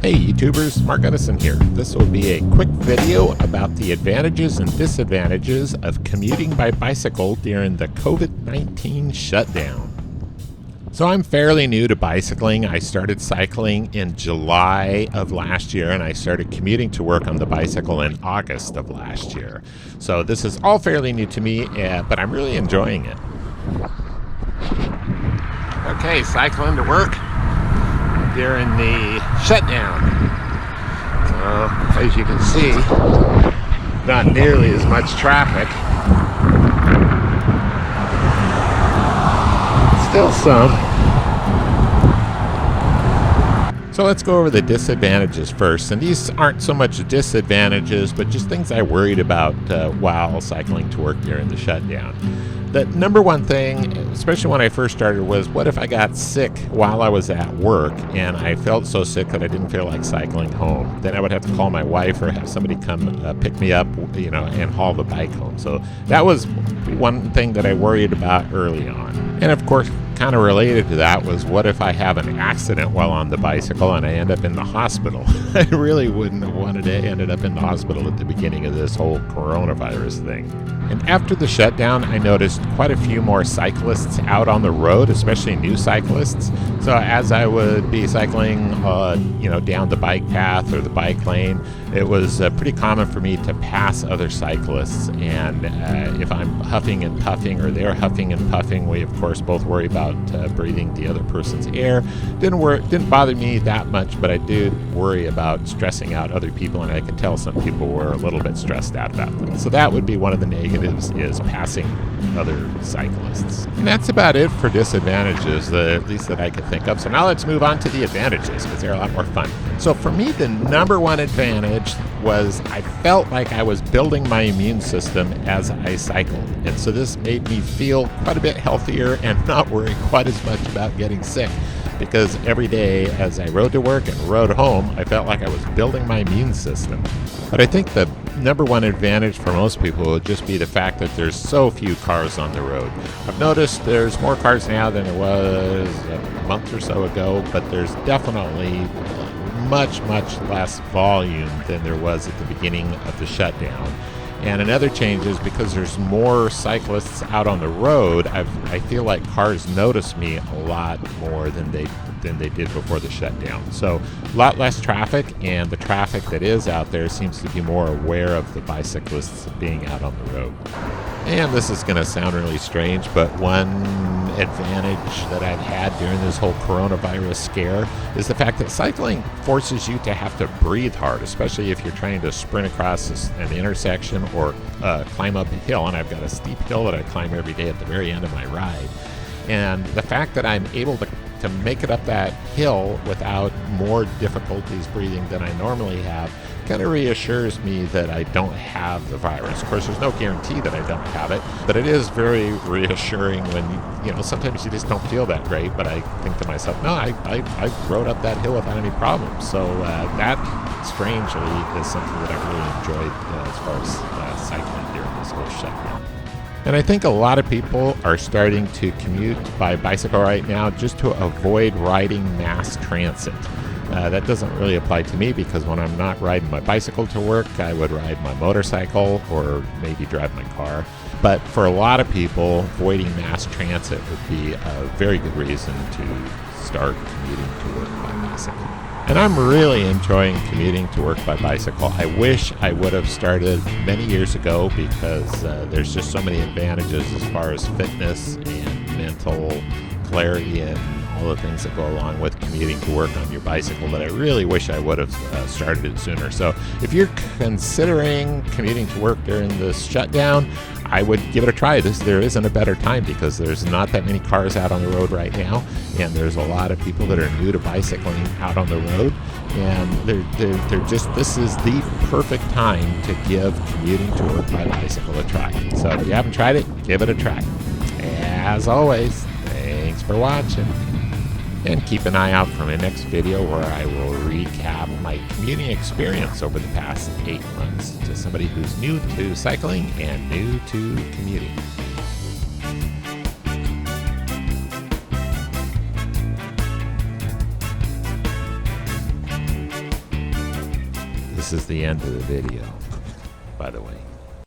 Hey YouTubers, Mark Edison here. This will be a quick video about the advantages and disadvantages of commuting by bicycle during the COVID-19 shutdown. So I'm fairly new to bicycling. I started cycling in July of last year and I started commuting to work on the bicycle in August of last year. So this is all fairly new to me, but I'm really enjoying it. Okay, cycling to work during the shutdown. So, as you can see, not nearly as much traffic. Still some. So let's go over the disadvantages first. And these aren't so much disadvantages, but just things I worried about while cycling to work during the shutdown. The number one thing, especially when I first started, was what if I got sick while I was at work and I felt so sick that I didn't feel like cycling home? Then I would have to call my wife or have somebody come pick me up, and haul the bike home. So that was one thing that I worried about early on. And of course, kind of related to that was what if I have an accident while on the bicycle and I end up in the hospital? I really wouldn't have wanted to end up in the hospital at the beginning of this whole coronavirus thing. And after the shutdown, I noticed quite a few more cyclists out on the road, especially new cyclists. So as I would be cycling, down the bike path or the bike lane, it was pretty common for me to pass other cyclists. And if I'm huffing and puffing or they're huffing and puffing, we of course both worry about breathing the other person's air. Didn't bother me that much, but I did worry about stressing out other people, and I could tell some people were a little bit stressed out about them. So that would be one of the negatives, is passing other cyclists. And that's about it for disadvantages, at least that I could think of. So now let's move on to the advantages, because they're a lot more fun. So for me, the number one advantage was I felt like I was building my immune system as I cycled. And so this made me feel quite a bit healthier and not worry quite as much about getting sick, because every day as I rode to work and rode home, I felt like I was building my immune system. But I think the number one advantage for most people would just be the fact that there's so few cars on the road. I've noticed there's more cars now than there was a month or so ago, but there's definitely much less volume than there was at the beginning of the shutdown. And another change is because there's more cyclists out on the road, I feel like cars notice me a lot more than they did before the shutdown. So a lot less traffic, and the traffic that is out there seems to be more aware of the bicyclists being out on the road. And this is going to sound really strange, but one advantage that I've had during this whole coronavirus scare is the fact that cycling forces you to have to breathe hard, especially if you're trying to sprint across an intersection or climb up a hill. And I've got a steep hill that I climb every day at the very end of my ride. And the fact that I'm able to make it up that hill without more difficulties breathing than I normally have kind of reassures me that I don't have the virus. Of course, there's no guarantee that I don't have it, but it is very reassuring when, sometimes you just don't feel that great, but I think to myself, no, I rode up that hill without any problems. So that, strangely, is something that I really enjoyed as far as cycling during this whole shutdown. And I think a lot of people are starting to commute by bicycle right now just to avoid riding mass transit. That doesn't really apply to me, because when I'm not riding my bicycle to work, I would ride my motorcycle or maybe drive my car. But for a lot of people, avoiding mass transit would be a very good reason to start commuting to work by bicycle. And I'm really enjoying commuting to work by bicycle. I wish I would have started many years ago, because there's just so many advantages as far as fitness and mental clarity and all the things that go along with commuting to work on your bicycle that I really wish I would have started it sooner. So if you're considering commuting to work during this shutdown, I would give it a try. There isn't a better time, because there's not that many cars out on the road right now, and there's a lot of people that are new to bicycling out on the road, and this is the perfect time to give commuting to work by bicycle a try. So if you haven't tried it, give it a try. As always, thanks for watching. And keep an eye out for my next video, where I will recap my commuting experience over the past 8 months to somebody who's new to cycling and new to commuting. This is the end of the video, by the way.